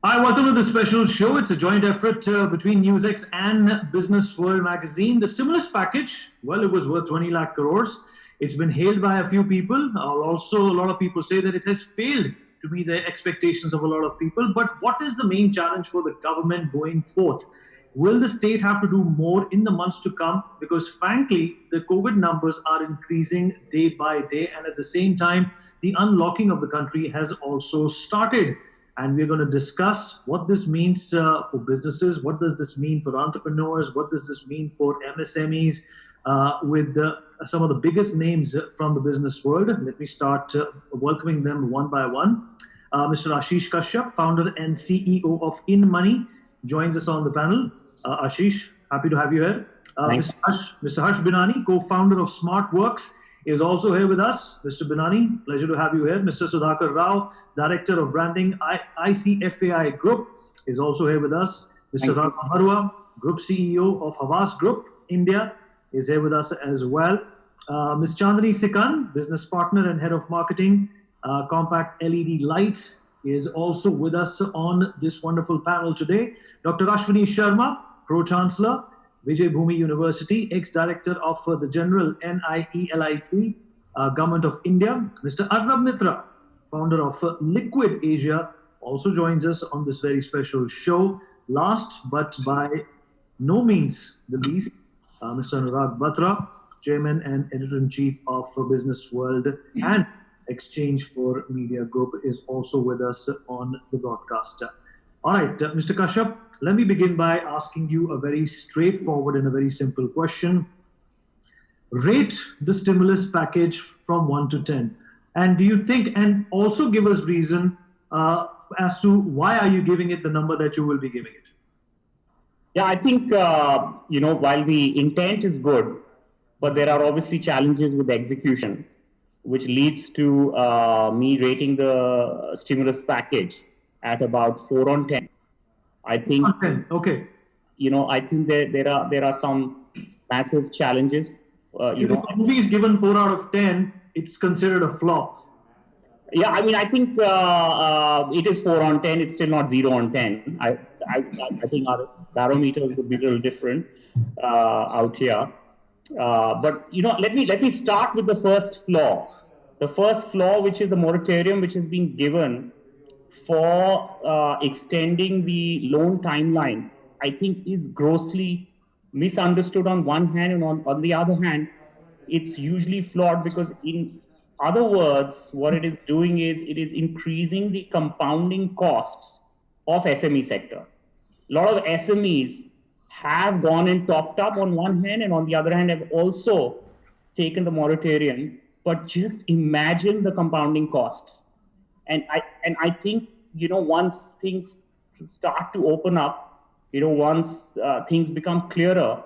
Hi, welcome to the special show. It's a joint effort between NewsX and Business World magazine. The stimulus package, well, it was worth 20 lakh crores. It's been hailed by a few people. Also, a lot of people say that it has failed to meet the expectations of a lot of people. But what is the main challenge for the government going forth? Will the state have to do more in the months to come? Because frankly, the COVID numbers are increasing day by day. And at the same time, the unlocking of the country has also started. And we're going to discuss what this means for businesses. What does this mean for entrepreneurs? What does this mean for MSMEs with some of the biggest names from the business world? Let me start welcoming them one by one. Mr. Ashish Kashyap, founder and CEO of InMoney, joins us on the panel. Ashish, happy to have you here. Mr. Harsh Binani, co-founder of SmartWorks, is also here with us. Mr. Binani, pleasure to have you here. Mr. Sudhakar Rao, Director of Branding, ICFAI Group, is also here with us. Mr. Ram Harwa, Group CEO of Havas Group, India, is here with us as well. Ms. Chandani Sikand, Business Partner and Head of Marketing, Compact LED Lights, is also with us on this wonderful panel today. Dr. Ashwini Sharma, Pro-Chancellor, Vijay Bhumi University, ex-director of the General NIELIT, Government of India. Mr. Arnab Mitra, founder of Liquid Asia, also joins us on this very special show. Last but by no means the least, Mr. Anurag Batra, Chairman and Editor-in-Chief of Business World and Exchange for Media Group, is also with us on the broadcast. All right, Mr. Kashyap, let me begin by asking you a very straightforward and a very simple question. Rate the stimulus package from 1 to 10. And do you think, and also give us reason as to why are you giving it the number that you will be giving it? Yeah, I think, while the intent is good, but there are obviously challenges with execution, which leads to me rating the stimulus package at about 4 on 10. I think, 10. Okay. I think there are some massive challenges. If the movie is given 4 out of 10, it's considered a flop. Yeah, I mean, I think it is 4 on 10. It's still not 0 on 10. I think our barometers would be a little different out here. But let me start with the first flaw. The first flaw, which is the moratorium, which has been given for extending the loan timeline, I think is grossly misunderstood on one hand, and on the other hand, it's usually flawed because, in other words, what it is doing is it is increasing the compounding costs of SME sector. A lot of SMEs have gone and topped up on one hand, and on the other hand have also taken the moratorium. But just imagine the compounding costs. And I think, once things start to open up, once things become clearer,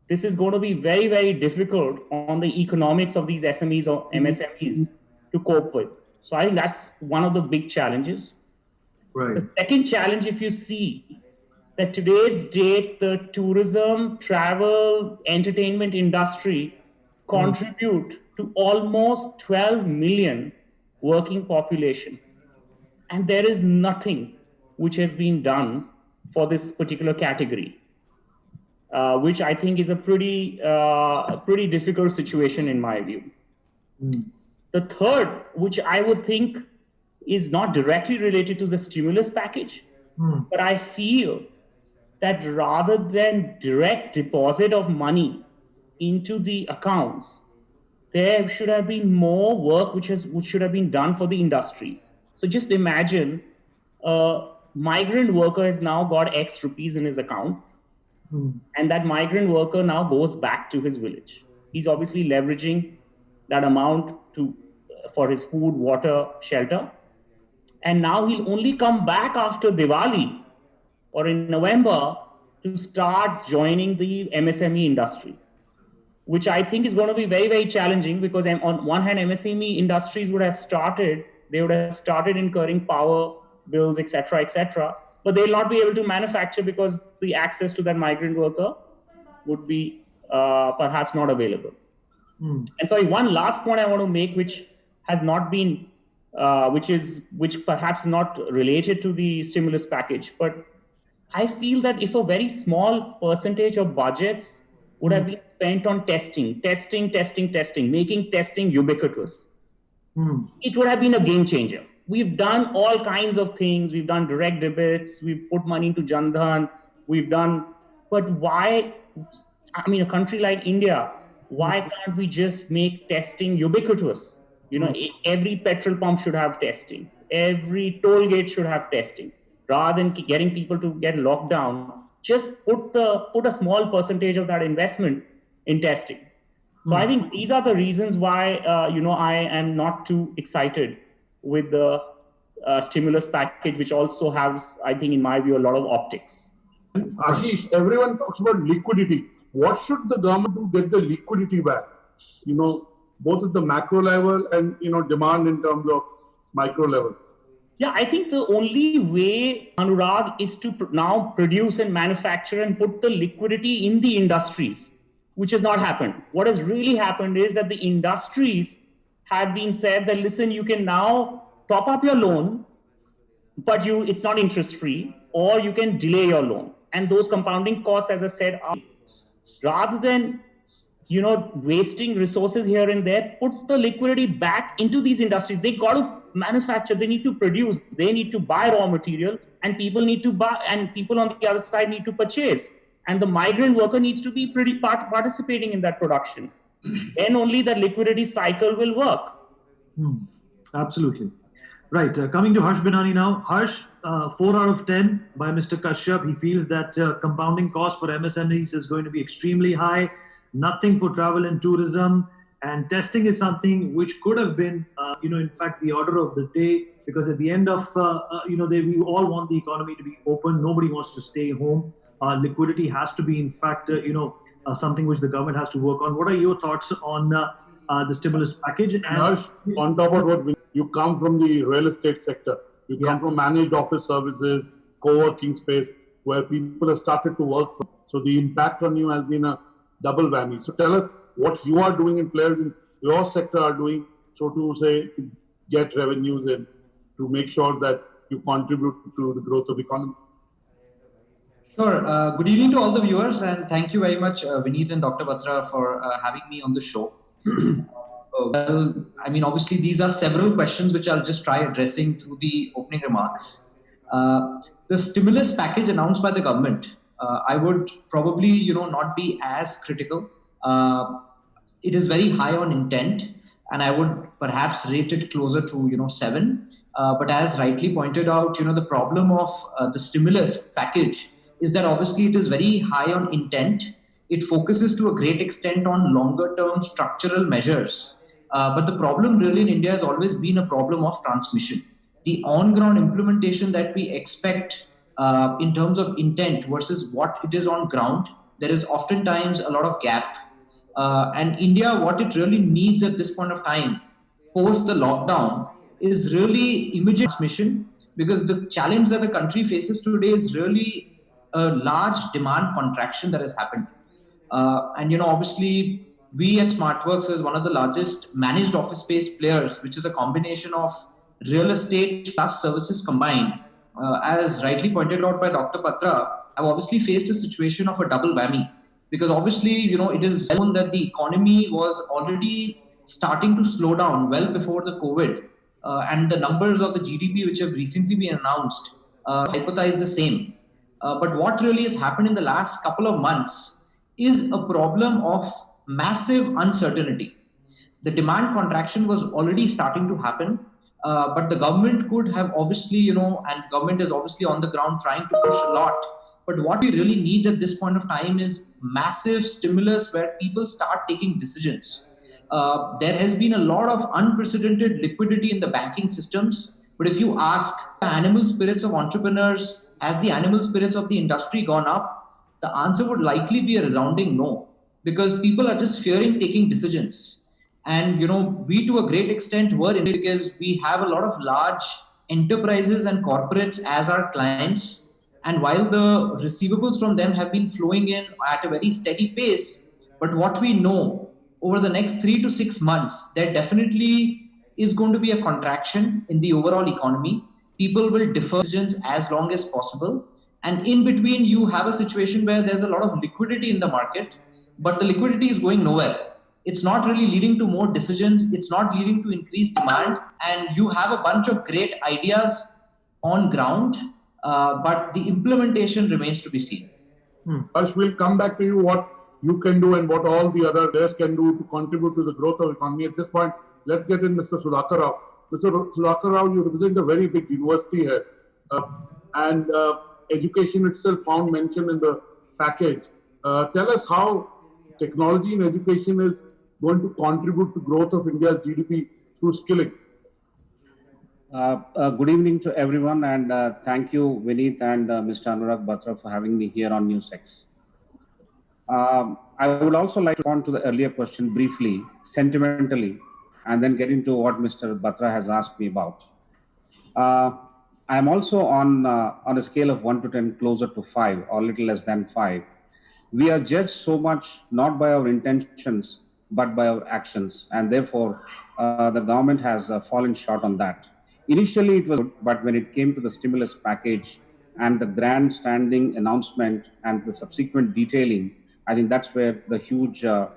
this is going to be very, very difficult on the economics of these SMEs or MSMEs to cope with. So I think that's one of the big challenges. Right. The second challenge, if you see that today's date, the tourism, travel, entertainment industry contribute to almost 12 million working population. And there is nothing which has been done for this particular category, which I think is a pretty difficult situation in my view. The third, which I would think is not directly related to the stimulus package, but I feel that rather than direct deposit of money into the accounts, there should have been more work which should have been done for the industries. So just imagine a migrant worker has now got X rupees in his account, and that migrant worker now goes back to his village. He's obviously leveraging that amount for his food, water, shelter. And now he'll only come back after Diwali or in November to start joining the MSME industry, which I think is going to be very, very challenging because on one hand, MSME industries would have started incurring power bills, etc., but they'll not be able to manufacture because the access to that migrant worker would be perhaps not available. And sorry, one last point I want to make, which has not been which perhaps not related to the stimulus package. But I feel that if a very small percentage of budgets would have been spent on testing, making testing ubiquitous, it would have been a game changer. We've done all kinds of things. We've done direct debits. We've put money into Jan Dhan. But why? I mean, a country like India, why can't we just make testing ubiquitous? Every petrol pump should have testing. Every toll gate should have testing. Rather than getting people to get locked down, just put a small percentage of that investment in testing. So I think these are the reasons why I am not too excited with the stimulus package, which also has, I think, in my view, a lot of optics. Ashish, everyone talks about liquidity. What should the government do to get the liquidity back? Both at the macro level and demand in terms of micro level. Yeah, I think the only way, Anurag, is to now produce and manufacture and put the liquidity in the industries, which has not happened. What has really happened is that the industries have been said that, listen, you can now top up your loan, but it's not interest free, or you can delay your loan. And those compounding costs, as I said, are, rather than wasting resources here and there, put the liquidity back into these industries. They got to manufacture, they need to produce, they need to buy raw material, and people need to buy, and people on the other side need to purchase. And the migrant worker needs to be participating in that production. Then only the liquidity cycle will work. Absolutely. Right. Coming to Harsh Binani now. Harsh, 4 out of 10 by Mr. Kashyap. He feels that compounding cost for MSMEs is going to be extremely high. Nothing for travel and tourism. And testing is something which could have been, in fact, the order of the day, because at the end of, we all want the economy to be open. Nobody wants to stay home. Liquidity has to be, in fact, something which the government has to work on. What are your thoughts on the stimulus package? And Harsh, on top of what you come from the real estate sector, you come from managed office services, co-working space, where people have started to work from. So the impact on you has been a double whammy. So tell us what you are doing and players in your sector are doing, so to say, to get revenues and to make sure that you contribute to the growth of economy. Sure. Good evening to all the viewers, and thank you very much, Vineet and Dr. Batra, for having me on the show. Well, I mean, obviously, these are several questions which I'll just try addressing through the opening remarks. The stimulus package announced by the government, I would probably, not be as critical. It is very high on intent, and I would perhaps rate it closer to, 7. But as rightly pointed out, the problem of the stimulus package is that obviously it is very high on intent. It focuses to a great extent on longer term structural measures. But the problem really in India has always been a problem of transmission. The on-ground implementation that we expect in terms of intent versus what it is on ground, there is oftentimes a lot of gap. And India, what it really needs at this point of time, post the lockdown, is really immediate transmission, because the challenge that the country faces today is really a large demand contraction that has happened. And obviously, we at SmartWorks as one of the largest managed office space players, which is a combination of real estate plus services combined, as rightly pointed out by Dr. Patra, have obviously faced a situation of a double whammy. Because obviously, it is known that the economy was already starting to slow down well before the COVID. And the numbers of the GDP which have recently been announced hypothesize the same. But what really has happened in the last couple of months is a problem of massive uncertainty. The demand contraction was already starting to happen, but the government could have obviously, and government is obviously on the ground trying to push a lot. But what we really need at this point of time is massive stimulus where people start taking decisions. There has been a lot of unprecedented liquidity in the banking systems. But if you ask the animal spirits of entrepreneurs, has the animal spirits of the industry gone up? The answer would likely be a resounding no, because people are just fearing taking decisions. And, we to a great extent were in it because we have a lot of large enterprises and corporates as our clients. And while the receivables from them have been flowing in at a very steady pace, but what we know over the next 3 to 6 months, there definitely is going to be a contraction in the overall economy. People will defer decisions as long as possible. And in between, you have a situation where there's a lot of liquidity in the market, but the liquidity is going nowhere. It's not really leading to more decisions. It's not leading to increased demand. And you have a bunch of great ideas on ground, but the implementation remains to be seen. Harsh, we'll come back to you what you can do and what all the other players can do to contribute to the growth of the economy. At this point, let's get in Mr. Sudhakar Rao. Mr. Sudhakar Rao, you represent a very big university here, and education itself found mention in the package. Tell us how technology in education is going to contribute to growth of India's GDP through skilling. Good evening to everyone, and thank you, Vineet and Mr. Anurag Batra, for having me here on NewsX. I would also like to respond to the earlier question briefly, sentimentally, and then get into what Mr. Batra has asked me about. I am also on a scale of 1 to 10, closer to 5 or little less than 5. We are judged so much not by our intentions, but by our actions, and therefore the government has fallen short on that. Initially it was good, but when it came to the stimulus package and the grandstanding announcement and the subsequent detailing, I think that's where the huge trough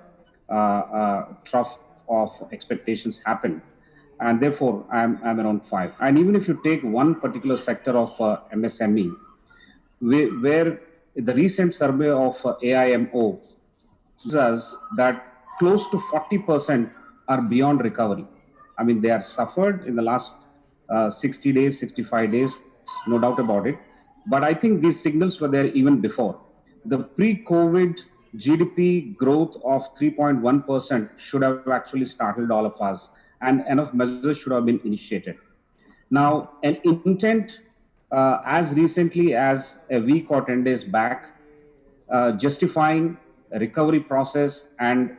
of expectations happened. And therefore, I'm around 5. And even if you take one particular sector of MSME, where the recent survey of AIMO shows us that close to 40% are beyond recovery. I mean, they are suffered in the last 60 days, 65 days, no doubt about it. But I think these signals were there even before. The pre-COVID GDP growth of 3.1% should have actually startled all of us, and enough measures should have been initiated. Now, an intent as recently as a week or 10 days back, justifying a recovery process and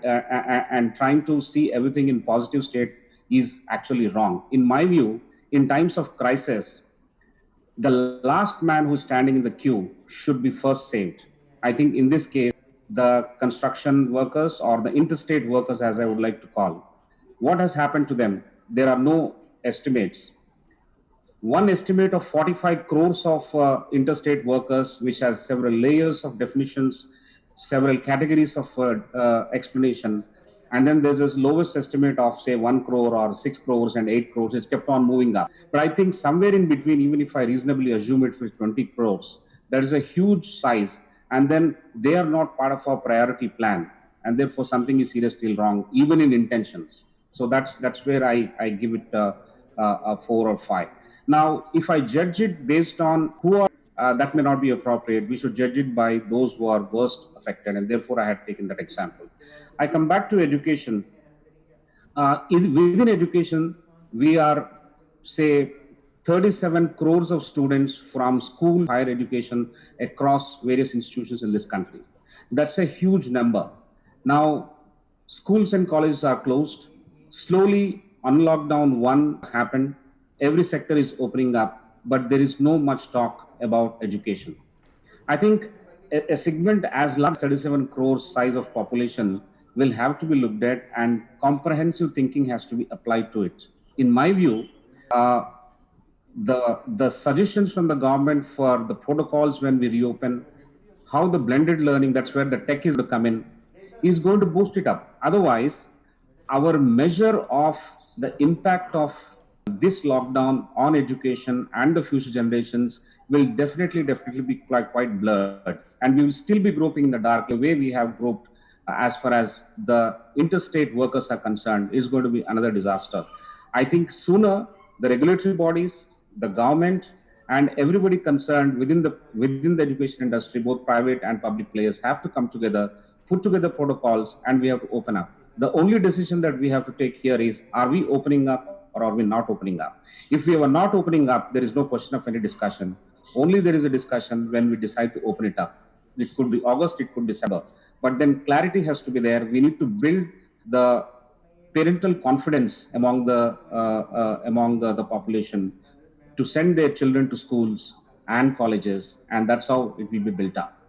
trying to see everything in positive state is actually wrong. In my view, in times of crisis, the last man who's standing in the queue should be first saved. I think in this case, the construction workers or the interstate workers, as I would like to call, what has happened to them? There are no estimates. One estimate of 45 crores of interstate workers, which has several layers of definitions, several categories of explanation. And then there's this lowest estimate of, say, 1 crore or 6 crores and 8 crores. It's kept on moving up. But I think somewhere in between, even if I reasonably assume it for 20 crores, there is a huge size. And then they are not part of our priority plan. And therefore, something is seriously wrong, even in intentions. So that's where I give it a 4 or 5. Now, if I judge it based on who are, that may not be appropriate. We should judge it by those who are worst affected. And therefore, I had taken that example. I come back to education. Within education, we are, say, 37 crores of students from school, higher education across various institutions in this country. That's a huge number. Now, schools and colleges are closed. Slowly, on lockdown 1 has happened. Every sector is opening up, but there is no much talk about education. I think a segment as large as 37 crores size of population will have to be looked at, and comprehensive thinking has to be applied to it. In my view, the suggestions from the government for the protocols when we reopen, how the blended learning, that's where the tech is to come in, is going to boost it up. Otherwise, our measure of the impact of this lockdown on education and the future generations will definitely be quite blurred. And we will still be groping in the dark. The way we have groped as far as the interstate workers are concerned is going to be another disaster. I think sooner the regulatory bodies, the government, and everybody concerned within the education industry, both private and public players, have to come together, put together protocols, and we have to open up. The only decision that we have to take here is, are we opening up or are we not opening up? If we are not opening up, there is no question of any discussion. Only there is a discussion when we decide to open it up. It could be August, it could be December. But then clarity has to be there. We need to build the parental confidence among the population to send their children to schools and colleges, and that's how it will be built up.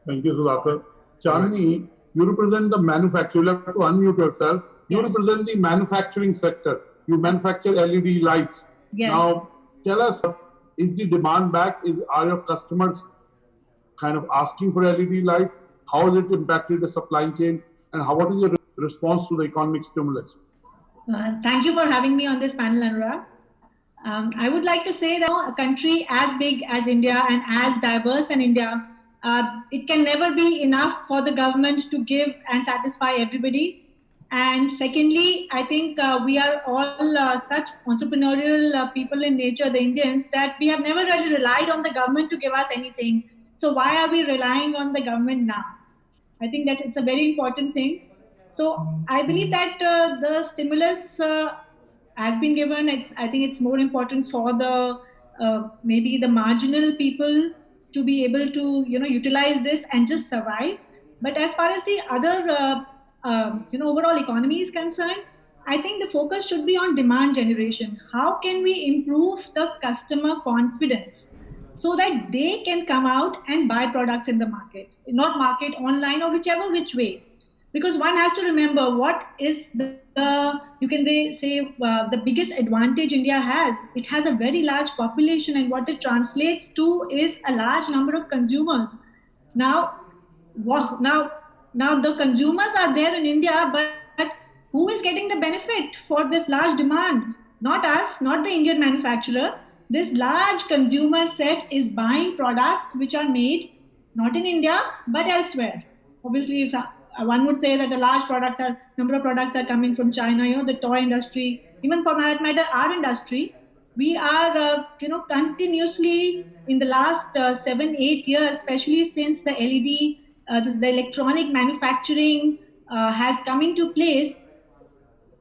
Thank you, Sudhakar. Chandni, you represent the manufacturer. You have to unmute yourself. You represent the manufacturing sector. You manufacture LED lights. Yes. Now, tell us, is the demand back? Are your customers kind of asking for LED lights? How has it impacted the supply chain? And what is your response to the economic stimulus? Thank you for having me on this panel, Anurag. I would like to say that a country as big as India and as diverse as India, it can never be enough for the government to give and satisfy everybody. And secondly, I think we are all such entrepreneurial people in nature, the Indians, that we have never really relied on the government to give us anything. So why are we relying on the government now? I think that it's a very important thing. So I believe that the stimulus has been given. I think it's more important for the maybe the marginal people to be able to utilize this and just survive. But as far as the other overall economy is concerned, I think the focus should be on demand generation. How can we improve the customer confidence so that they can come out and buy products in the market, not market online or whichever which way? Because one has to remember what is the biggest advantage India has. It has a very large population, and what it translates to is a large number of consumers. Now the consumers are there in India, but who is getting the benefit for this large demand? Not us, not the Indian manufacturer. This large consumer set is buying products which are made not in India, but elsewhere. Obviously, one would say that the large number of products are coming from China, the toy industry, even for that matter, our industry. We are, continuously in the last 7-8 years, especially since the LED, the electronic manufacturing has come into place,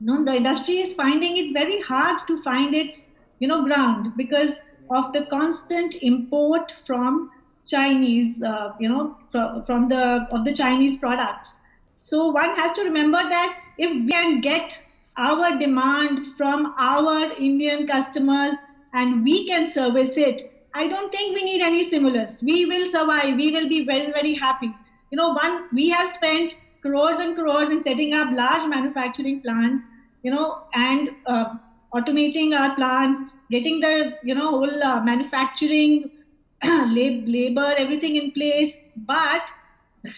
the industry is finding it very hard to find its, ground because of the constant import from Chinese, from the Chinese products. So one has to remember that if we can get our demand from our Indian customers and we can service it, I don't think we need any stimulus. We will survive. We will be very, very happy. We have spent crores and crores in setting up large manufacturing plants, and automating our plants, getting the, whole manufacturing labor, everything in place. But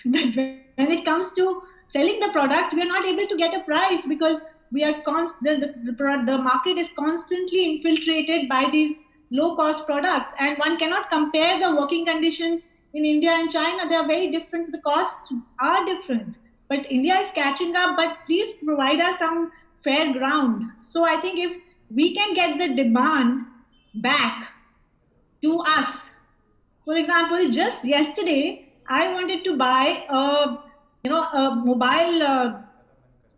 when it comes to selling the products, we are not able to get a price because we are the market is constantly infiltrated by these low-cost products, and one cannot compare the working conditions in India and China. They are very different. The costs are different, but India is catching up. But please provide us some fair ground. So I think if we can get the demand back to us, for example, just yesterday I wanted to buy a mobile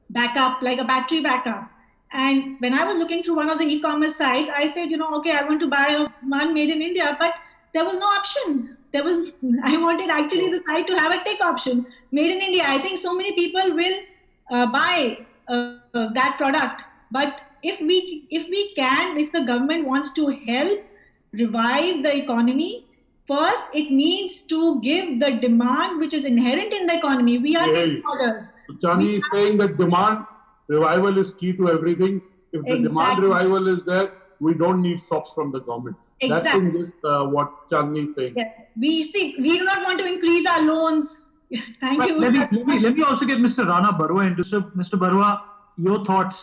backup, like a battery backup. And when I was looking through one of the e-commerce sites, I said, okay, I want to buy one made in India, but there was no option. I wanted actually the site to have a tick option, made in India. I think so many people will buy that product. But if the government wants to help revive the economy, first, it needs to give the demand which is inherent in the economy. We are the importers. Chandni is saying that demand revival is key to everything. If the demand revival is there, we don't need stops from the government. That's in just what Chandni is saying. Yes, we do not want to increase our loans. Thank you. Let me also get Mr. Rana Barua into. So, Mr. Barua,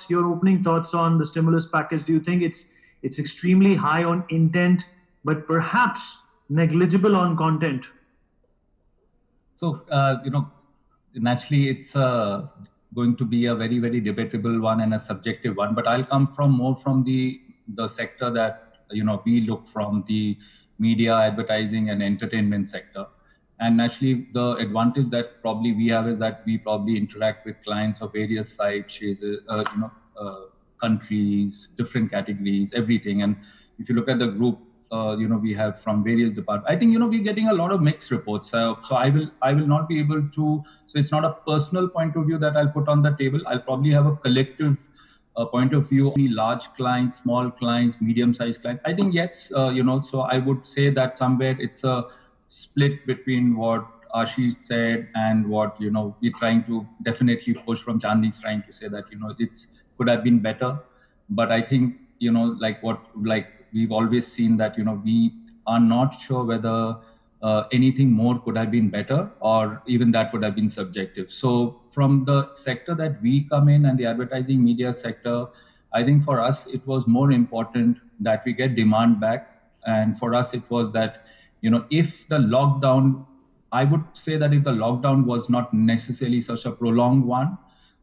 your opening thoughts on the stimulus package. Do you think it's extremely high on intent, but perhaps negligible on content? So, naturally, it's going to be a very, very debatable one and a subjective one. But I'll come more from the sector that we look from, the media, advertising, and entertainment sector. And naturally, the advantage that probably we have is that we probably interact with clients of various sizes, countries, different categories, everything. And if you look at the group, we have from various departments. I think, we're getting a lot of mixed reports. So I will not be able to, so it's not a personal point of view that I'll put on the table. I'll probably have a collective point of view, any large clients, small clients, medium-sized clients. I think, yes, so I would say that somewhere it's a split between what Ashish said and what, we're trying to definitely push from Chandni's trying to say that, it's could have been better. But I think, like we've always seen that, we are not sure whether anything more could have been better, or even that would have been subjective. So from the sector that we come in and the advertising media sector, I think for us, it was more important that we get demand back. And for us, it was that, if the lockdown, I would say that if the lockdown was not necessarily such a prolonged one,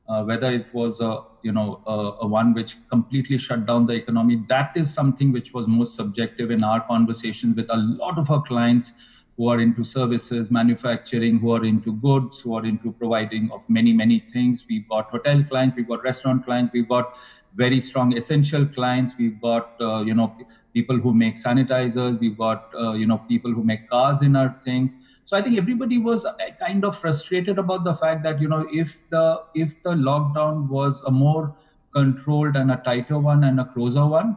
whether it was a one which completely shut down the economy, that is something which was most subjective in our conversations with a lot of our clients who are into services, manufacturing, who are into goods, who are into providing of many, many things. We've got hotel clients, we've got restaurant clients, we've got very strong essential clients, we've got people who make sanitizers, we've got people who make cars in our things. So I think everybody was kind of frustrated about the fact that, if the lockdown was a more controlled and a tighter one and a closer one,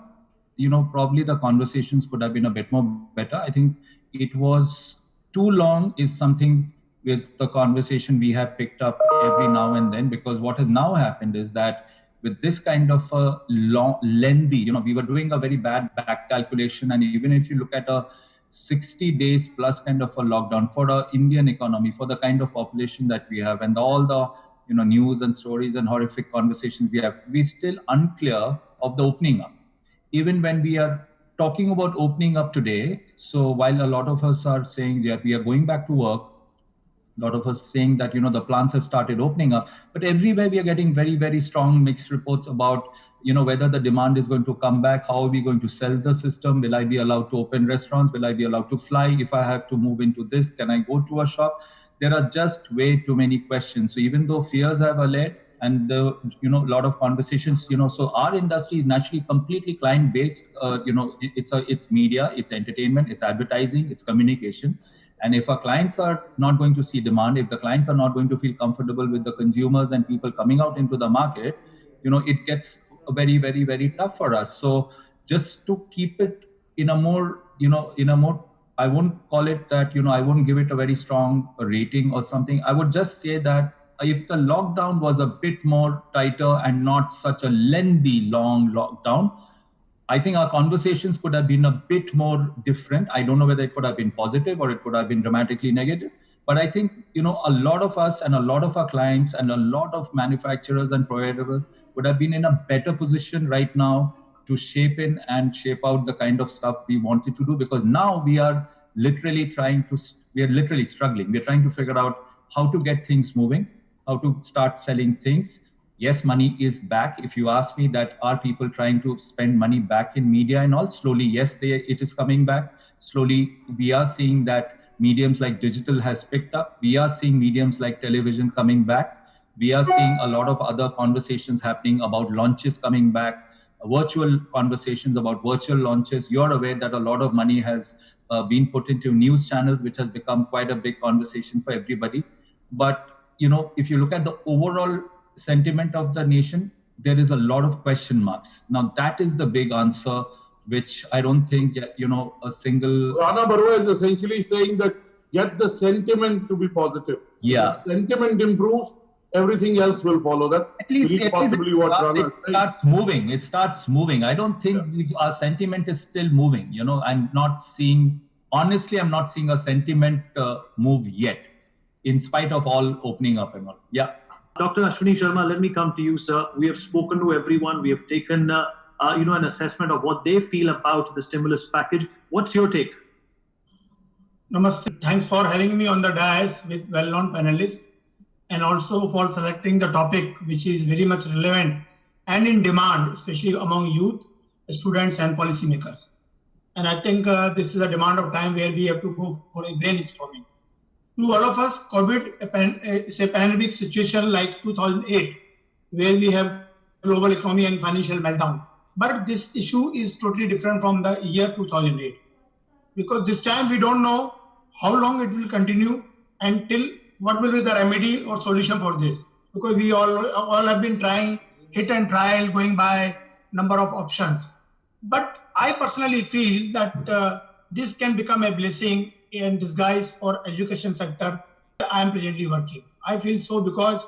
probably the conversations could have been a bit more better. I think it was too long is something with the conversation we have picked up every now and then, because what has now happened is that with this kind of a lengthy, we were doing a very bad back calculation. And even if you look at a 60 days plus kind of a lockdown for the Indian economy, for the kind of population that we have, and all the news and stories and horrific conversations we have, we're still unclear of the opening up. Even when we are talking about opening up today, so while a lot of us are saying that we are going back to work, a lot of us saying that the plants have started opening up, but everywhere we are getting very, very strong mixed reports about whether the demand is going to come back, how are we going to sell the system, will I be allowed to open restaurants, will I be allowed to fly, if I have to move into this, can I go to a shop? There are just way too many questions. So even though fears have allayed, and a lot of conversations, so our industry is naturally completely client based. It's media, it's entertainment, it's advertising, it's communication. And if our clients are not going to see demand, if the clients are not going to feel comfortable with the consumers and people coming out into the market, it gets very, very, very tough for us. So just to keep it in a more, I won't call it that, I won't give it a very strong rating or something. I would just say that if the lockdown was a bit more tighter and not such a lengthy, long lockdown, I think our conversations could have been a bit more different. I don't know whether it would have been positive or it would have been dramatically negative. But I think, a lot of us and a lot of our clients and a lot of manufacturers and providers would have been in a better position right now to shape in and shape out the kind of stuff we wanted to do. Because now we are literally struggling. We're trying to figure out how to get things moving, how to start selling things. Yes, money is back. If you ask me that are people trying to spend money back in media and all, slowly, yes, it is coming back. Slowly, we are seeing that mediums like digital has picked up. We are seeing mediums like television coming back. We are seeing a lot of other conversations happening about launches coming back, virtual conversations about virtual launches. You're aware that a lot of money has been put into news channels, which has become quite a big conversation for everybody. But, if you look at the overall sentiment of the nation, there is a lot of question marks. Now, that is the big answer, which I don't think, a single... Rana Barua is essentially saying that get the sentiment to be positive. Yeah. If the sentiment improves, everything else will follow. That's at least possibly what Rana is saying. It starts moving. I don't think our sentiment is still moving. I'm not seeing a sentiment move yet, in spite of all opening up and all. Yeah. Dr. Ashwini Sharma, let me come to you, sir. We have spoken to everyone. We have taken, an assessment of what they feel about the stimulus package. What's your take? Namaste. Thanks for having me on the dais with well-known panelists, and also for selecting the topic, which is very much relevant and in demand, especially among youth, students, and policymakers. And I think this is a demand of time where we have to go for a brainstorming. To all of us, COVID is a pandemic situation like 2008, where we have global economy and financial meltdown. But this issue is totally different from the year 2008, because this time we don't know how long it will continue and till what will be the remedy or solution for this. Because we all have been trying hit and trial, going by number of options. But I personally feel that this can become a blessing in disguise for education sector I am presently working. I feel so because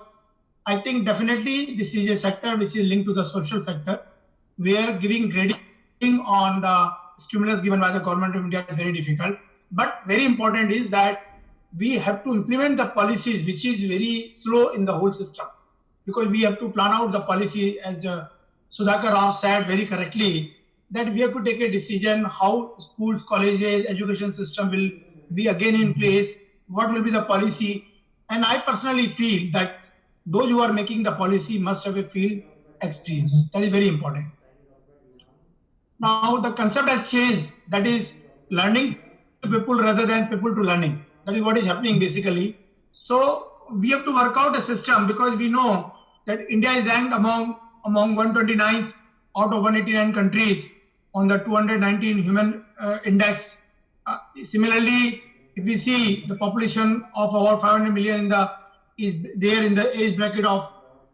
I think definitely this is a sector which is linked to the social sector, where giving grading on the stimulus given by the government of India is very difficult. But very important is that we have to implement the policies, which is very slow in the whole system, because we have to plan out the policy, as Sudhakar Rao said very correctly, that we have to take a decision how schools, colleges, education system will be again in place, what will be the policy. And I personally feel that those who are making the policy must have a field experience. That is very important. Now the concept has changed. That is learning to people rather than people to learning. That is what is happening basically. So we have to work out a system, because we know that India is ranked among 129 out of 189 countries on the 219 human index. Similarly, if we see the population of about 500 million is there in the age bracket of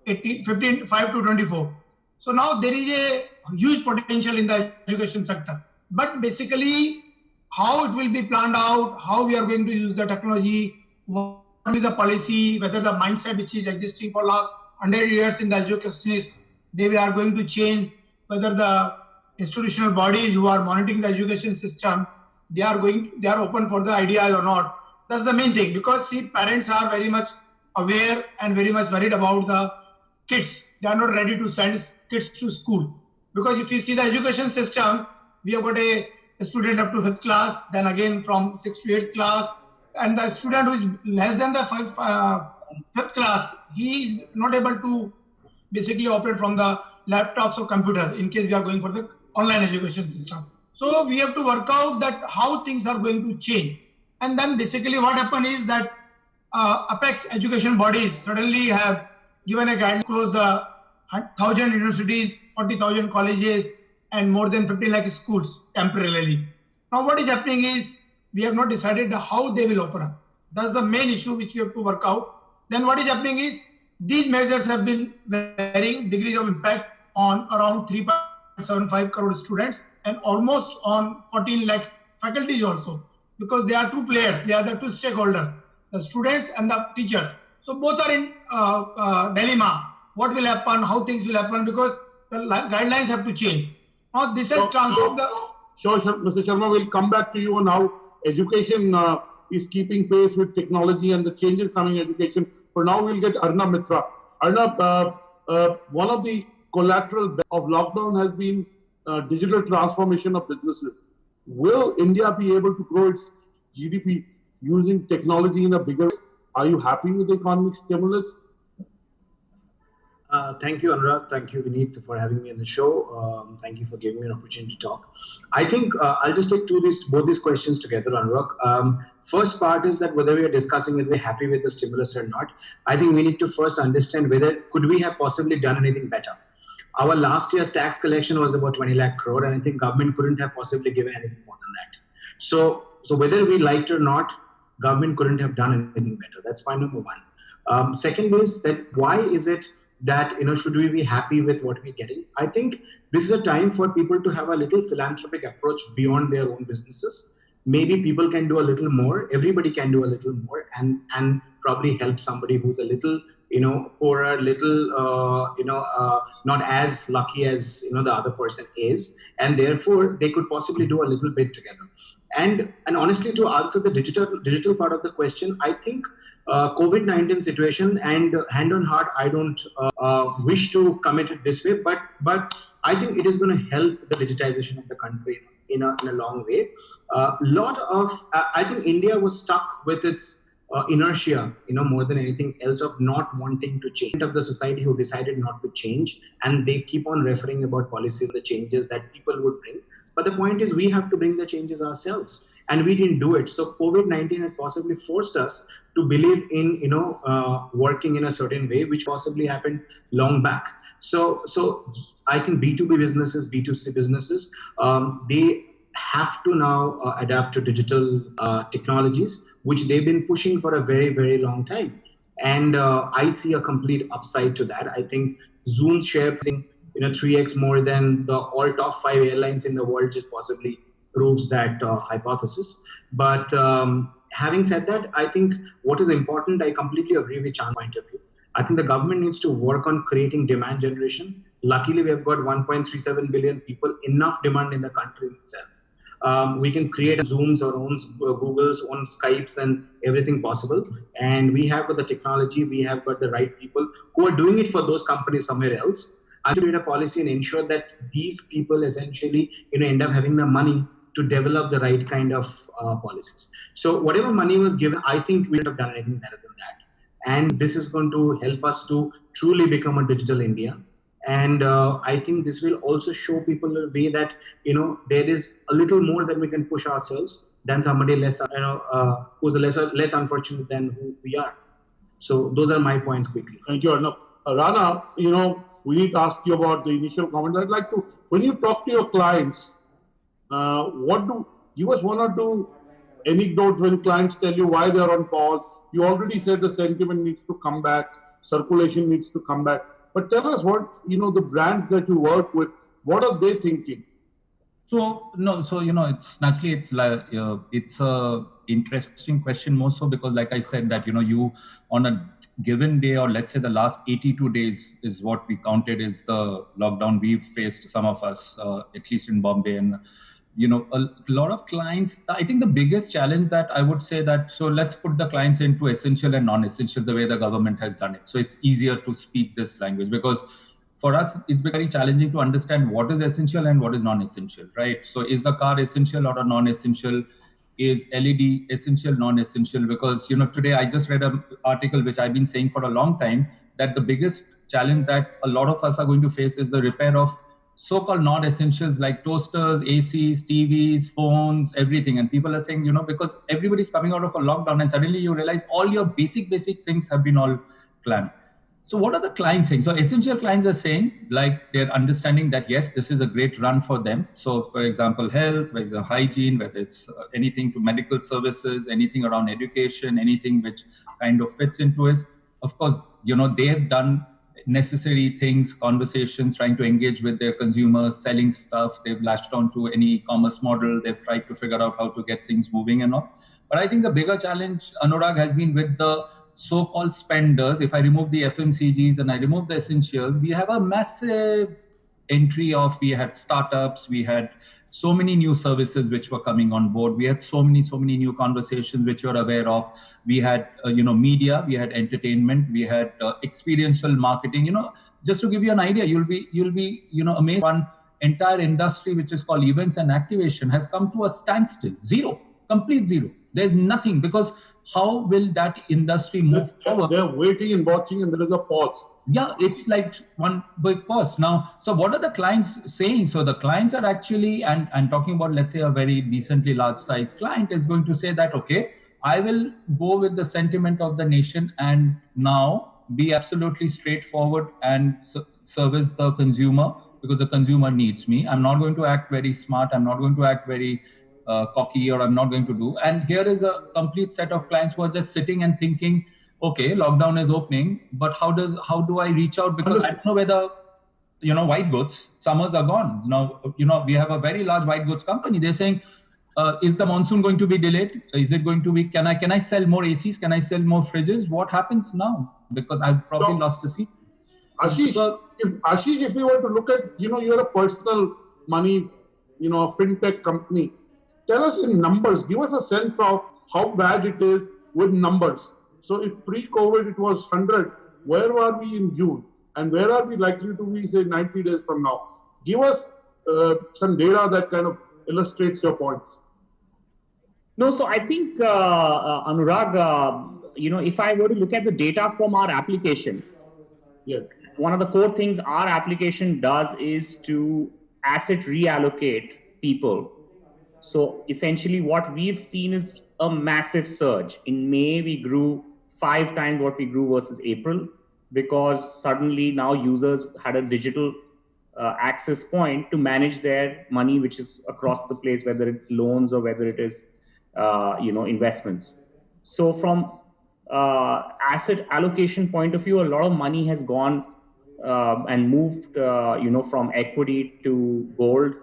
5 to 24. So now there is a huge potential in the education sector. But basically, how it will be planned out, how we are going to use the technology, what is the policy, whether the mindset which is existing for last 100 years in the education is, they are going to change, whether the institutional bodies who are monitoring the education system, they are open for the ideas or not. That's the main thing, because see, parents are very much aware and very much worried about the kids. They are not ready to send kids to school, because if you see the education system, we have got a student up to 5th class, then again from 6th to 8th class, and the student who is less than the 5th class, he is not able to basically operate from the laptops or computers in case we are going for the online education system. So we have to work out that how things are going to change. And then basically what happened is that apex education bodies suddenly have given a guideline to close the 1,000 universities, 40,000 colleges, and more than 50 lakh schools temporarily. Now what is happening is, we have not decided how they will open up. That's the main issue which we have to work out. Then what is happening is, these measures have been varying degrees of impact on around 3.75 crore students and almost on 14 lakhs faculties also, because there are two players, they are the two stakeholders, the students and the teachers. So both are in dilemma. What will happen, how things will happen, because the guidelines have to change. Now this has transformed the... Sure, Mr. Sharma, we'll come back to you on how education is keeping pace with technology and the changes coming in education. For now, we'll get Arnab Mitra. Arnab, one of the collateral of lockdown has been digital transformation of businesses. Will India be able to grow its GDP using technology in a bigger way? Are you happy with the economic stimulus? Thank you, Anurag. Thank you, Vineet, for having me on the show. Thank you for giving me an opportunity to talk. I think I'll just take both these questions together, Anurag. First part is that whether we are discussing whether we're happy with the stimulus or not, I think we need to first understand whether could we have possibly done anything better. Our last year's tax collection was about 20 lakh crore, and I think government couldn't have possibly given anything more than that. So whether we liked it or not, government couldn't have done anything better. That's point number one. Second is that why is it that, should we be happy with what we're getting? I think this is a time for people to have a little philanthropic approach beyond their own businesses. Maybe people can do a little more. Everybody can do a little more and probably help somebody who's a little, poorer, little, not as lucky as, the other person is. And therefore, they could possibly do a little bit together. And honestly, to answer the digital part of the question, I think COVID-19 situation, and hand on heart, I don't wish to commit it this way, but I think it is going to help the digitization of the country in a long way. I think India was stuck with its inertia, more than anything else, of not wanting to change, of the society who decided not to change, and they keep on referring about policies, the changes that people would bring. But the point is, we have to bring the changes ourselves, and we didn't do it. So COVID-19 had possibly forced us to believe in, working in a certain way, which possibly happened long back. So I think B2B businesses, B2C businesses, they have to now adapt to digital technologies, which they've been pushing for a very, very long time. And I see a complete upside to that. I think Zoom's share, 3x more than the all top 5 airlines in the world, just possibly proves that hypothesis. But having said that, I think what is important, I completely agree with Chand's point of view. I think the government needs to work on creating demand generation. Luckily, we have got 1.37 billion people, enough demand in the country itself. We can create Zooms, our own Googles, own Skypes, and everything possible. And we have got the technology, we have got the right people who are doing it for those companies somewhere else. I should create a policy and ensure that these people essentially, end up having the money to develop the right kind of policies. So whatever money was given, I think we would have done anything better than that. And this is going to help us to truly become a digital India. And I think this will also show people a way that, there is a little more that we can push ourselves than somebody less, who's less unfortunate than who we are. So those are my points quickly. Thank you, Arnab. Rana, we need to ask you about the initial comments. I'd like to, when you talk to your clients, give us one or two anecdotes when clients tell you why they're on pause. You already said the sentiment needs to come back, circulation needs to come back. But tell us what, the brands that you work with, what are they thinking? It's naturally, it's a interesting question more so because like I said that, you on a given day, or let's say the last 82 days is what we counted is the lockdown we've faced, some of us, at least in Bombay. And, a lot of clients, I think the biggest challenge that I would say that, so let's put the clients into essential and non-essential the way the government has done it. So it's easier to speak this language because for us, it's very challenging to understand what is essential and what is non-essential, right? So is a car essential or a non-essential? Is LED essential, non-essential? Because, today I just read an article, which I've been saying for a long time, that the biggest challenge that a lot of us are going to face is the repair of so-called non-essentials like toasters, ACs, TVs, phones, everything. And people are saying, because everybody's coming out of a lockdown and suddenly you realize all your basic things have been all clamped. So what are the clients saying? So essential clients are saying, like they're understanding that, yes, this is a great run for them. So for example, health, whether it's hygiene, whether it's anything to medical services, anything around education, anything which kind of fits into it. Of course, they have done necessary things, conversations, trying to engage with their consumers, selling stuff. They've latched on to any e-commerce model. They've tried to figure out how to get things moving and all. But I think the bigger challenge, Anurag, has been with the so-called spenders. If I remove the FMCGs and I remove the essentials, we have a massive entry we had startups, we had so many new services which were coming on board. We had so many new conversations which you're aware of. We had, media, we had entertainment, we had experiential marketing. Just to give you an idea, you'll be, amazed. One entire industry which is called events and activation has come to a standstill, complete zero. There's nothing, because how will that industry move forward? They're waiting and watching, and there is a pause. Yeah, it's like one big pause. Now, so what are the clients saying? So the clients are actually, and talking about, let's say, a very decently large size client is going to say that, okay, I will go with the sentiment of the nation and now be absolutely straightforward and service the consumer, because the consumer needs me. I'm not going to act very smart. I'm not going to act very cocky, or I'm not going to do. And here is a complete set of clients who are just sitting and thinking, okay, lockdown is opening, but how do I reach out? Because I don't know whether, white goods, summers are gone. Now, we have a very large white goods company. They're saying, is the monsoon going to be delayed? Is it going to be, can I sell more ACs? Can I sell more fridges? What happens now? Because I've probably lost a seat. Ashish, if we were to look at, you're a personal money, fintech company. Tell us in numbers, give us a sense of how bad it is with numbers. So if pre-COVID it was 100, where are we in June? And where are we likely to be, say, 90 days from now? Give us some data that kind of illustrates your points. No, so I think, Anurag, if I were to look at the data from our application, yes, one of the core things our application does is to asset reallocate people. So essentially what we've seen is a massive surge. In May, we grew 5 times what we grew versus April, because suddenly now users had a digital access point to manage their money, which is across the place, whether it's loans or whether it is, investments. So from asset allocation point of view, a lot of money has gone and moved, from equity to gold,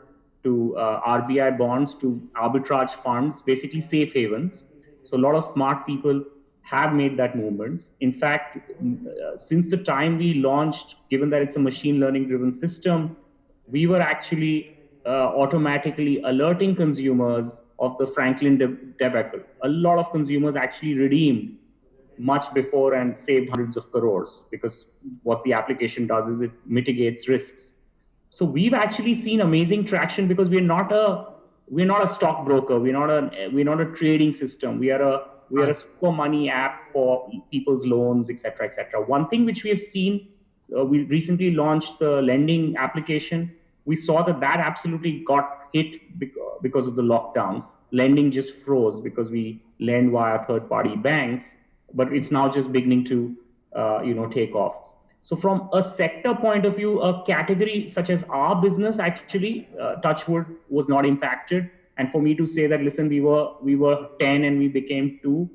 to RBI bonds, to arbitrage funds, basically safe havens. So a lot of smart people have made that movement. In fact, since the time we launched, given that it's a machine learning driven system, we were actually automatically alerting consumers of the Franklin debacle. A lot of consumers actually redeemed much before and saved hundreds of crores, because what the application does is it mitigates risks. So we've actually seen amazing traction, because we're not a stockbroker, we're not a trading system, we are a super money app for people's loans, etc., etc. One thing which we have seen, we recently launched the lending application. We saw that absolutely got hit because of the lockdown. Lending just froze because we lend via third-party banks, but it's now just beginning to take off. So from a sector point of view, a category such as our business, actually, touchwood, was not impacted. And for me to say that, listen, we were 10 and we became 2,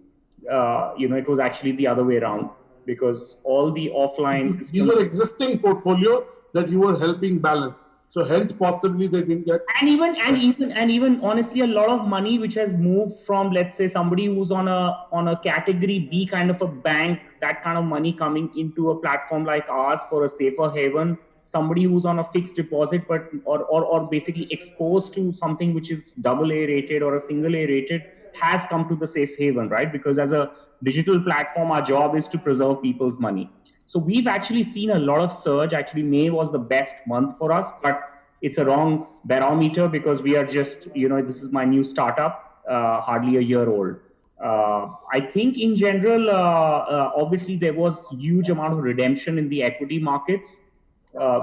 it was actually the other way around, because all the offline systems. These were existing portfolio that you were helping balance. So hence possibly they didn't get. And even honestly, a lot of money which has moved from, let's say, somebody who's on a category B kind of a bank, that kind of money coming into a platform like ours for a safer haven. Somebody who's on a fixed deposit, but or basically exposed to something which is AA rated or a single A rated, has come to the safe haven, right? Because as a digital platform, our job is to preserve people's money. So we've actually seen a lot of surge. Actually, May was the best month for us, but it's a wrong barometer, because we are just, this is my new startup, hardly a year old. I think in general, obviously there was huge amount of redemption in the equity markets.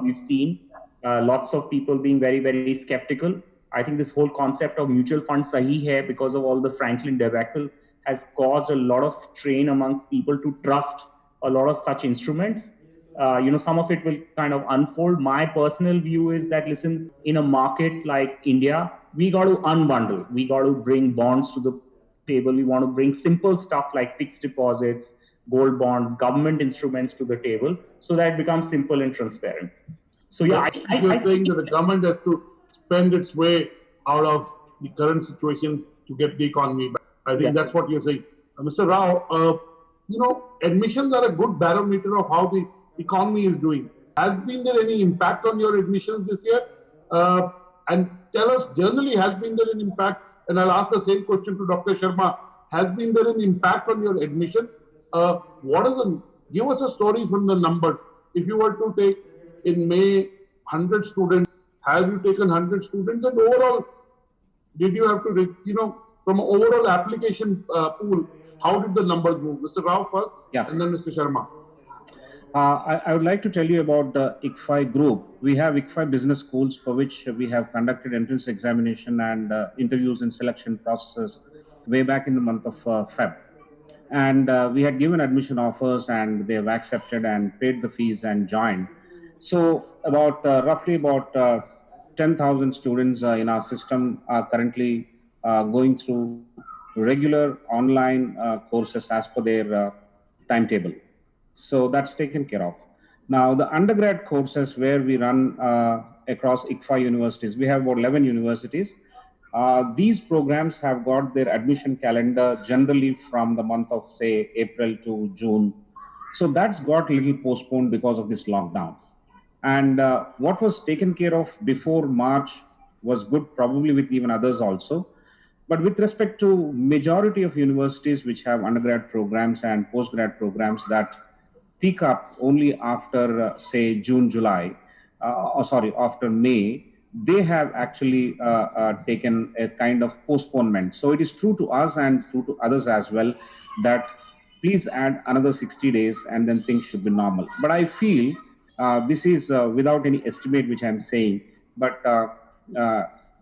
We've seen lots of people being very, very skeptical. I think this whole concept of mutual fund sahi hai, because of all the Franklin debacle, has caused a lot of strain amongst people to trust a lot of such instruments. Some of it will kind of unfold. My personal view is that, listen, in a market like India, we got to unbundle. We got to bring bonds to the table. We want to bring simple stuff like fixed deposits, gold bonds, government instruments to the table, so that it becomes simple and transparent. So yeah, you're saying that the government has to spend its way out of the current situations to get the economy back. I think that's what you're saying. Mr. Rao, admissions are a good barometer of how the economy is doing. Has been there any impact on your admissions this year? And tell us, generally, has been there an impact? And I'll ask the same question to Dr. Sharma. Has been there an impact on your admissions? Give us a story from the numbers. If you were to take in May 100 students, have you taken 100 students? And overall, did you have to, from an overall application pool, how did the numbers move? Mr. Rao first, and then Mr. Sharma. I would like to tell you about the ICFI group. We have ICFI business schools for which we have conducted entrance examination and interviews and selection processes way back in the month of Feb. And we had given admission offers, and they have accepted and paid the fees and joined. So roughly about 10,000 students in our system are currently going through regular online courses as per their timetable. So that's taken care of. Now, the undergrad courses where we run across ICFI universities, we have about 11 universities. These programs have got their admission calendar generally from the month of, say, April to June. So that's got a little postponed because of this lockdown. And what was taken care of before March was good, probably with even others also. But with respect to majority of universities which have undergrad programs and postgrad programs that pick up only after, say, June, July, after May, they have actually taken a kind of postponement. So it is true to us and true to others as well that please add another 60 days and then things should be normal. But I feel this is without any estimate which I'm saying, but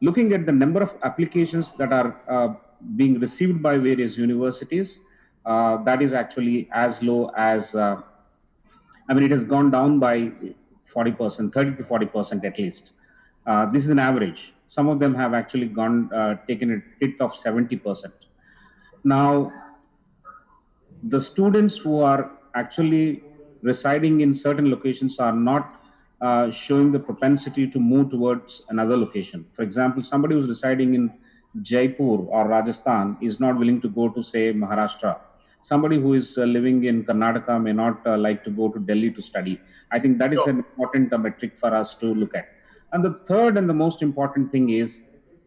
looking at the number of applications that are being received by various universities, that is actually as low as, it has gone down by 40%, 30 to 40% at least. This is an average. Some of them have actually taken a hit of 70%. Now, the students who are actually residing in certain locations are not showing the propensity to move towards another location. For example, somebody who's residing in Jaipur or Rajasthan is not willing to go to, say, Maharashtra. Somebody who is living in Karnataka may not like to go to Delhi to study. I think that is an important metric for us to look at. And the third and the most important thing is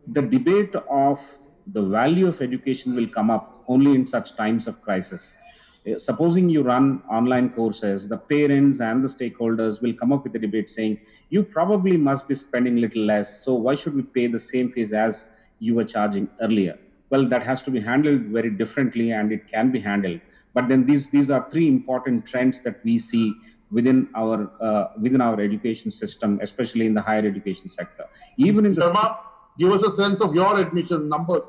the debate of the value of education will come up only in such times of crisis. Supposing you run online courses, the parents and the stakeholders will come up with a debate saying, you probably must be spending little less, so why should we pay the same fees as you were charging earlier? Well, that has to be handled very differently, and it can be handled. But then these are three important trends that we see within our education system, especially in the higher education sector. Even in Sharma, give us a sense of your admission numbers.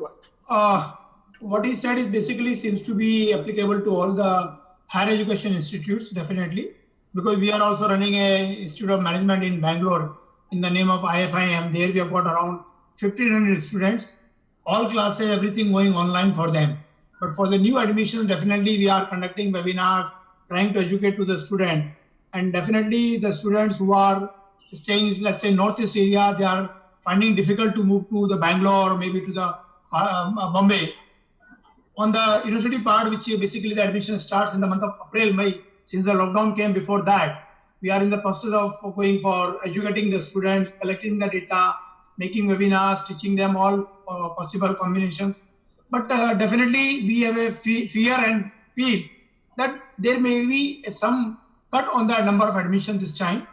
What he said is basically seems to be applicable to all the higher education institutes, definitely, because we are also running a Institute of Management in Bangalore in the name of IFIM. There we have got around 1,500 students, all classes, everything going online for them. But for the new admissions, definitely we are conducting webinars, trying to educate to the student. And definitely the students who are staying, let's say, Northeast area, they are finding difficult to move to the Bangalore or maybe to the Bombay. On the university part, which basically the admission starts in the month of April, May, since the lockdown came before that, we are in the process of going for educating the students, collecting the data, making webinars, teaching them all possible combinations. But definitely we have a fear and feel that there may be some cut on the number of admissions this time.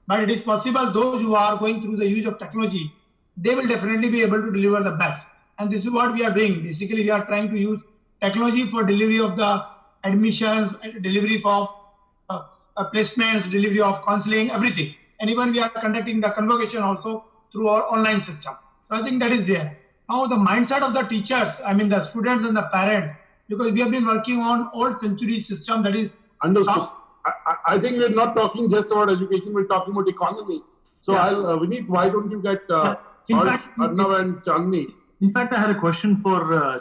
But it is possible those who are going through the use of technology, they will definitely be able to deliver the best. And this is what we are doing. Basically, we are trying to use technology for delivery of the admissions, delivery of placements, delivery of counseling, everything. And even we are conducting the convocation also through our online system. So I think that is there. Now the mindset of the teachers, I mean the students and the parents, because we have been working on old century system that is... Understood. I think we're not talking just about education, we're talking about economy. So Vineet, why don't you get Arnav and Chandni? In fact, I had a question for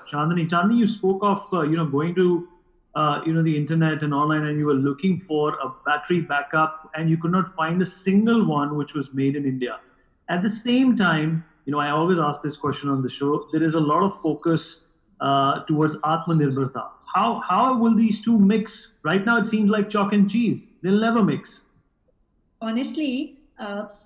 Chandni. Chandni, you spoke of going to the internet and online, and you were looking for a battery backup, and you could not find a single one which was made in India. At the same time, I always ask this question on the show. There is a lot of focus towards AATMANIRBHAR. How will these two mix? Right now, it seems like chalk and cheese. They'll never mix. Honestly,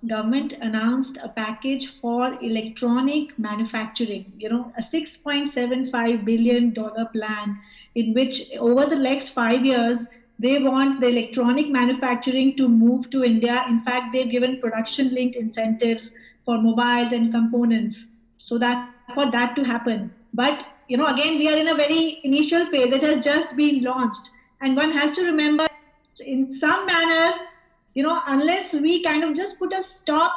government announced a package for electronic manufacturing, a $6.75 billion plan in which over the next 5 years, they want the electronic manufacturing to move to India. In fact, they've given production linked incentives for mobiles and components so that for that to happen. But, again, we are in a very initial phase. It has just been launched. And one has to remember in some manner, unless we kind of just put a stop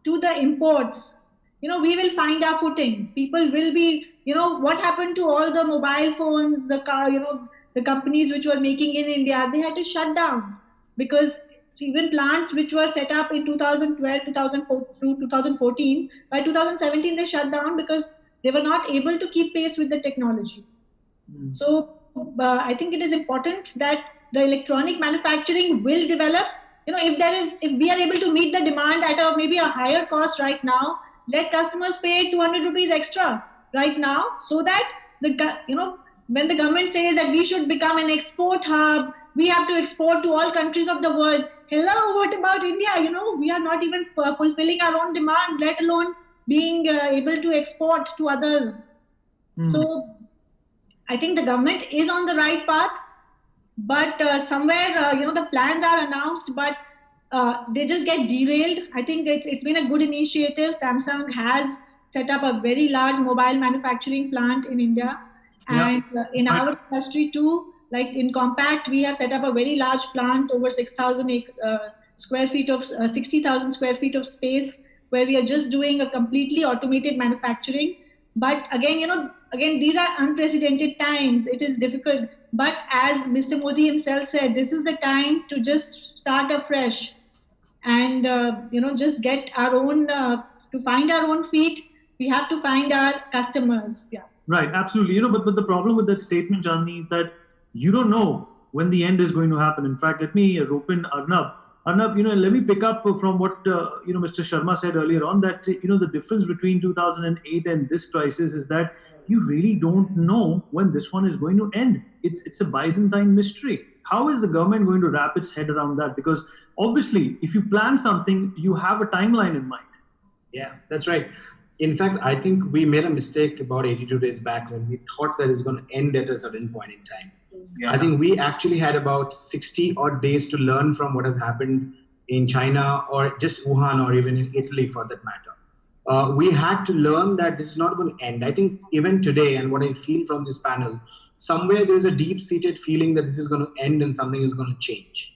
to the imports, we will find our footing. People will be, what happened to all the mobile phones, the car, the companies which were making in India, they had to shut down because even plants which were set up in 2012, 2014, by 2017, they shut down because they were not able to keep pace with the technology. So I think it is important that the electronic manufacturing will develop. If we are able to meet the demand at maybe a higher cost right now, let customers pay 200 rupees extra right now, so that when the government says that we should become an export hub, we have to export to all countries of the world. Hello, what about India? We are not even fulfilling our own demand, let alone being able to export to others. So I think the government is on the right path. But somewhere, the plans are announced, but they just get derailed. I think it's been a good initiative. Samsung has set up a very large mobile manufacturing plant in India. And in our industry too, like in Compact, we have set up a very large plant over 60,000 square feet of space, where we are just doing a completely automated manufacturing. But again, these are unprecedented times. It is difficult. But as Mr. Modi himself said, this is the time to just start afresh and, just get our own, to find our own feet. We have to find our customers. Yeah. Right. Absolutely. But the problem with that statement, Chandni, is that you don't know when the end is going to happen. In fact, let me rope in Arnab. Arnab, let me pick up from what Mr. Sharma said earlier on, that the difference between 2008 and this crisis is that you really don't know when this one is going to end. It's a Byzantine mystery. How is the government going to wrap its head around that? Because obviously, if you plan something, you have a timeline in mind. Yeah, that's right. In fact, I think we made a mistake about 82 days back when we thought that it's going to end at a certain point in time. Yeah. I think we actually had about 60 odd days to learn from what has happened in China or just Wuhan or even in Italy for that matter. We had to learn that this is not going to end. I think even today, and what I feel from this panel, somewhere there's a deep-seated feeling that this is going to end and something is going to change.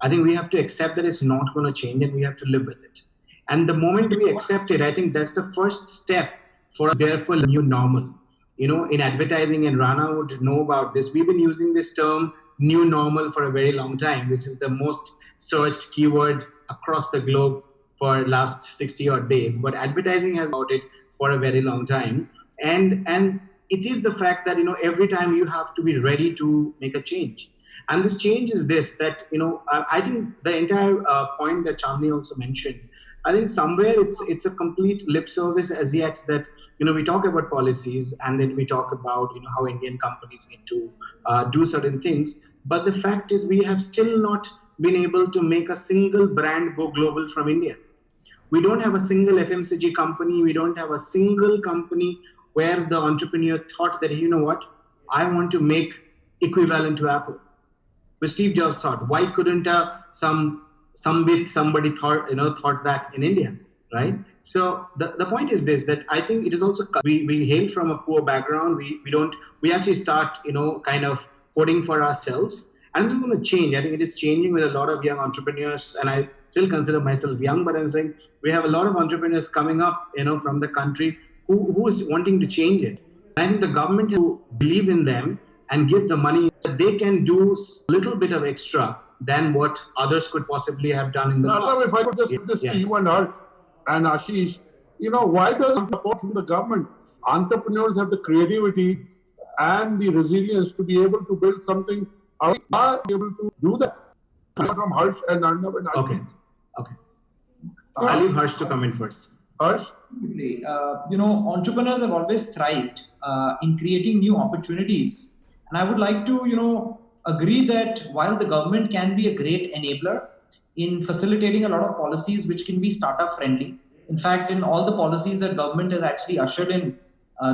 I think we have to accept that it's not going to change and we have to live with it. And the moment we accept it, I think that's the first step for therefore new normal. In advertising, and Rana would know about this, we've been using this term new normal for a very long time, which is the most searched keyword across the globe for last 60 odd days. But advertising has about it for a very long time. And it is the fact that, every time you have to be ready to make a change. And this change is this, that, I think the entire point that Chandni also mentioned, I think somewhere it's a complete lip service as yet that, we talk about policies and then we talk about, how Indian companies need to do certain things. But the fact is we have still not been able to make a single brand go global from India. We don't have a single FMCG company. We don't have a single company where the entrepreneur thought that, what, I want to make equivalent to Apple. But Steve Jobs thought, why couldn't somebody thought that in India, right? So the point is this, that I think it is also, we hail from a poor background. We actually start, kind of coding for ourselves. And it's going to change. I think it is changing with a lot of young entrepreneurs. And I still consider myself young, but I'm saying we have a lot of entrepreneurs coming up, from the country who is wanting to change it. I think the government has to believe in them and give the money that they can do a little bit of extra than what others could possibly have done in the past. If I could just to you and Harsh and Ashish, why doesn't support from the government? Entrepreneurs have the creativity and the resilience to be able to build something. Are we able to do that? From Harsh and Arnab and Ashish. Okay. I'll leave Harsh to come in first. Harsh? Entrepreneurs have always thrived in creating new opportunities. And I would like to, agree that while the government can be a great enabler in facilitating a lot of policies which can be startup friendly. In fact, in all the policies that government has actually ushered in,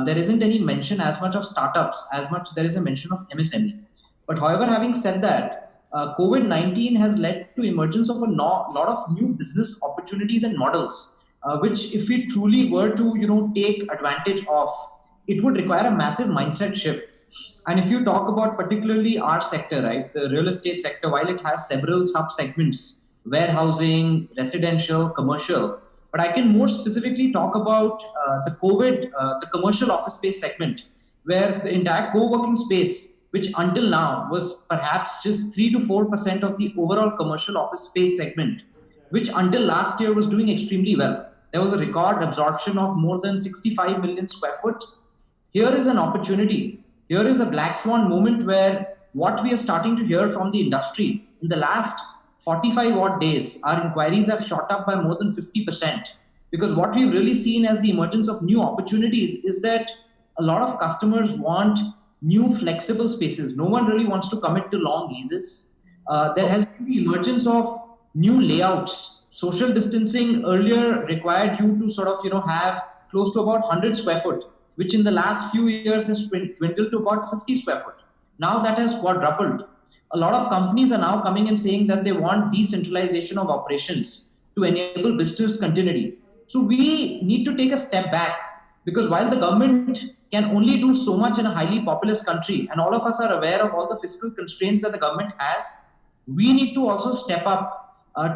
there isn't any mention as much of startups as much there is a mention of MSME. But however, having said that, COVID-19 has led to emergence of a lot of new business opportunities and models, which if we truly were to, take advantage of, it would require a massive mindset shift. And if you talk about particularly our sector, right, the real estate sector, while it has several sub-segments, warehousing, residential, commercial, but I can more specifically talk about the commercial office space segment, where the entire co-working space, which until now was perhaps just 3 to 4% of the overall commercial office space segment, which until last year was doing extremely well. There was a record absorption of more than 65 million square foot. Here is an opportunity. Here is a black swan moment where what we are starting to hear from the industry in the last 45 odd days, our inquiries have shot up by more than 50%. Because what we've really seen as the emergence of new opportunities is that a lot of customers want new flexible spaces. No one really wants to commit to long leases. There has been the emergence of new layouts. Social distancing earlier required you to sort of, have close to about 100 square foot, which in the last few years has dwindled to about 50 square foot. Now that has quadrupled. A lot of companies are now coming and saying that they want decentralization of operations to enable business continuity. So we need to take a step back, because while the government can only do so much in a highly populous country, and all of us are aware of all the fiscal constraints that the government has, we need to also step up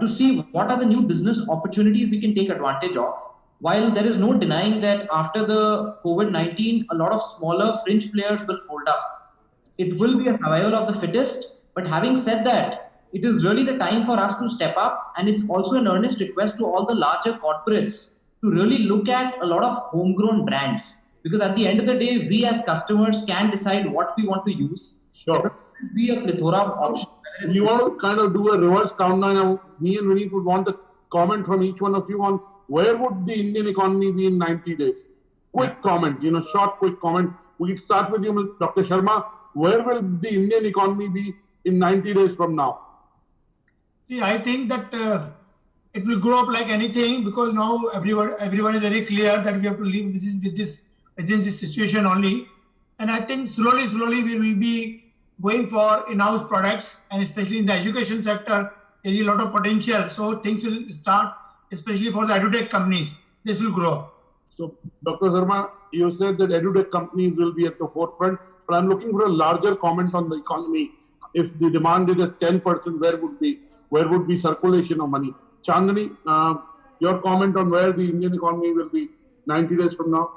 to see what are the new business opportunities we can take advantage of. While there is no denying that after the COVID-19, a lot of smaller fringe players will fold up. It will be a survival of the fittest. But having said that, it is really the time for us to step up. And it's also an earnest request to all the larger corporates to really look at a lot of homegrown brands. Because at the end of the day, we as customers can decide what we want to use. Sure. There will be a plethora of options. we want to kind of do a reverse countdown. Now, me and Vineet would want a comment from each one of you on where would the Indian economy be in 90 days? Quick comment, short, quick comment. We start with you, Dr. Sharma. Where will the Indian economy be in 90 days from now? See, I think that it will grow up like anything, because now everyone is very clear that we have to live within this situation only. And I think slowly we will be going for in-house products, and especially in the education sector, there is a lot of potential. So things will start, especially for the edutech companies. This will grow. So, Dr. Sharma, you said that edutech companies will be at the forefront, but I'm looking for a larger comment on the economy. If the demand is at 10%, where would be circulation of money? Chandani, your comment on where the Indian economy will be 90 days from now?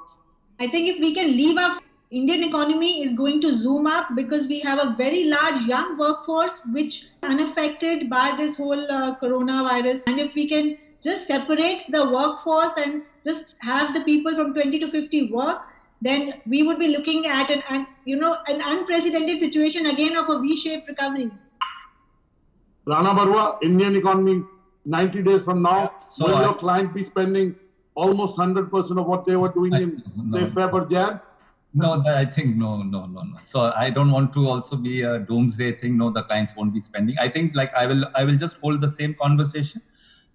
I think if we can leave our Indian economy is going to zoom up, because we have a very large young workforce which is unaffected by this whole coronavirus. And if we can just separate the workforce and just have the people from 20 to 50 work, then we would be looking at an unprecedented situation again of a V-shaped recovery. Rana Barua, Indian economy 90 days from now, yeah. So will your client be spending almost 100% of what they were doing in, say, Feb or Jan? No, I think no. So I don't want to also be a doomsday thing. No, the clients won't be spending. I think I will just hold the same conversation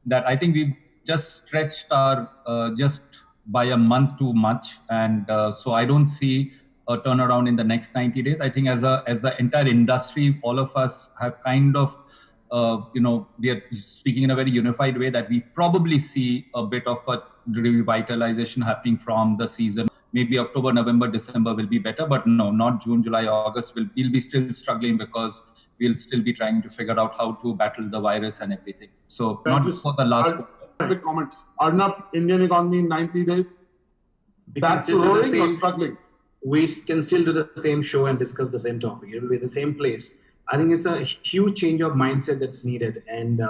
that I think we've just stretched our just by a month too much, and so I don't see a turnaround in the next 90 days. I think as the entire industry, all of us have kind of we are speaking in a very unified way that we probably see a bit of a revitalization happening from the season. Maybe October, November, December will be better, but no, not June, July, August. We'll be still struggling, because we'll still be trying to figure out how to battle the virus and everything. So not for the last quarter. Comment. Arnab, Indian economy in 90 days? That's rolling or struggling? We can still do the same show and discuss the same topic. It will be the same place. I think it's a huge change of mindset that's needed. And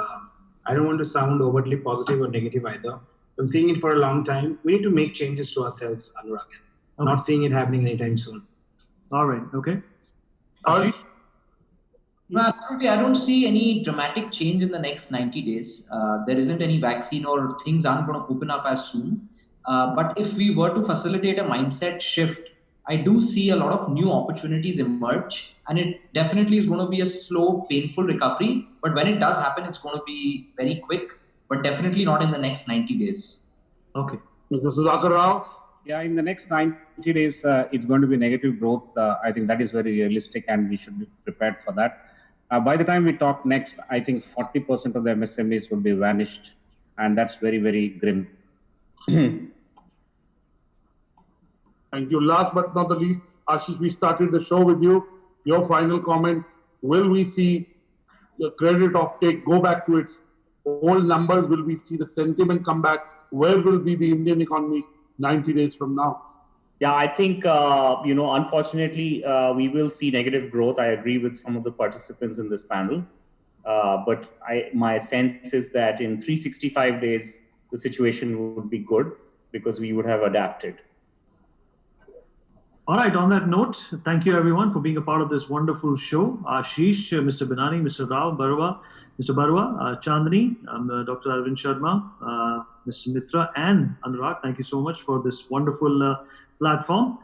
I don't want to sound overtly positive or negative either. I'm seeing it for a long time. We need to make changes to ourselves, Anurag. Okay. Not seeing it happening anytime soon. All right. Okay. No, absolutely. I don't see any dramatic change in the next 90 days. There isn't any vaccine, or things aren't going to open up as soon. But if we were to facilitate a mindset shift, I do see a lot of new opportunities emerge, and it definitely is going to be a slow, painful recovery. But when it does happen, it's going to be very quick, but definitely not in the next 90 days. Okay. Mr. Sudhakar Rao? Yeah, in the next 90 days, it's going to be negative growth. I think that is very realistic, and we should be prepared for that. By the time we talk next, I think 40% of the MSMEs will be vanished, and that's very, very grim. Thank you. Last but not the least, Ashish, we started the show with you. Your final comment. Will we see the credit offtake go back to its old numbers? Will we see the sentiment come back? Where will be the Indian economy 90 days from now? Yeah, I think, unfortunately, we will see negative growth. I agree with some of the participants in this panel. But my sense is that in 365 days, the situation would be good, because we would have adapted. All right, on that note, thank you everyone for being a part of this wonderful show. Ashish, Mr. Binani, Mr. Rao, Mr. Barua, Chandani, Dr. Arvind Sharma, Mr. Mitra, and Anurag. Thank you so much for this wonderful platform.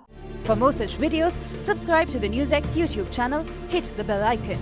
For more such videos, subscribe to the NewsX YouTube channel, hit the bell icon.